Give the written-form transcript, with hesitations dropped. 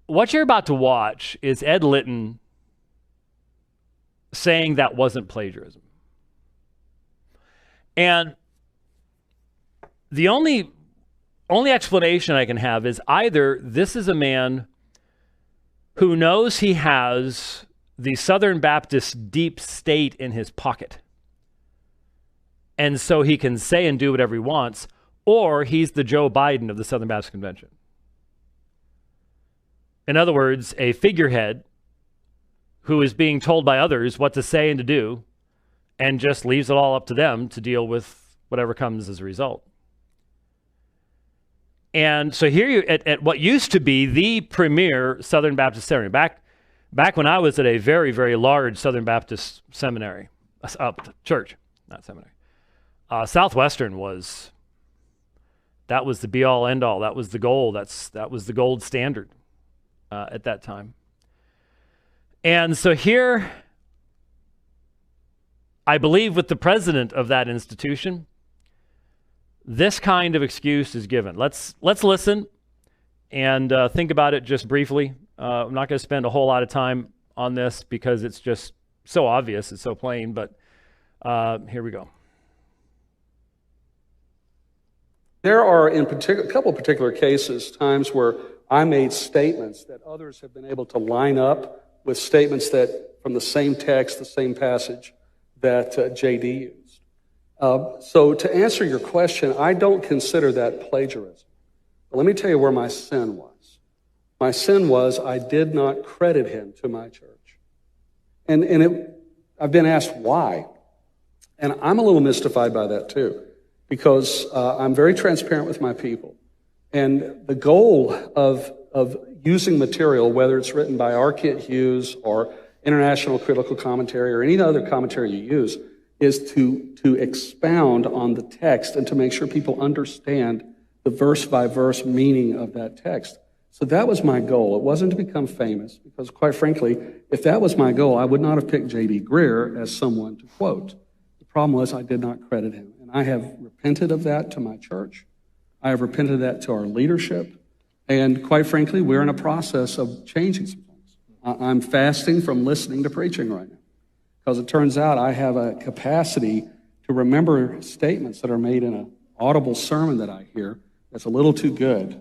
what you're about to watch is Ed Litton saying that wasn't plagiarism. And the only explanation I can have is either this is a man who knows he has the Southern Baptist deep state in his pocket, and so he can say and do whatever he wants, or he's the Joe Biden of the Southern Baptist Convention. In other words, a figurehead who is being told by others what to say and to do, and just leaves it all up to them to deal with whatever comes as a result. And so here you at what used to be the premier Southern Baptist seminary, back when I was at a very, very large Southern Baptist seminary, church, not seminary. Southwestern that was the be all end all. That was the goal. That was the gold standard at that time. And so here, I believe with the president of that institution, this kind of excuse is given. Let's listen and think about it just briefly. I'm not going to spend a whole lot of time on this because it's just so obvious, it's so plain, but here we go. There are, in a couple of particular cases, times where I made statements that others have been able to line up with statements that from the same text, the same passage that JD used. So to answer your question, I don't consider that plagiarism. But let me tell you where my sin was. My sin was I did not credit him to my church. I've been asked why. And I'm a little mystified by that too, because I'm very transparent with my people. And the goal of using material, whether it's written by R. Kent Hughes or International Critical Commentary or any other commentary you use, is to expound on the text and to make sure people understand the verse-by-verse meaning of that text. So that was my goal. It wasn't to become famous, because quite frankly, if that was my goal, I would not have picked J.D. Greear as someone to quote. The problem was I did not credit him. And I have repented of that to my church. I have repented of that to our leadership. And quite frankly, we're in a process of changing some things. I'm fasting from listening to preaching right now, because it turns out I have a capacity to remember statements that are made in an audible sermon that I hear that's a little too good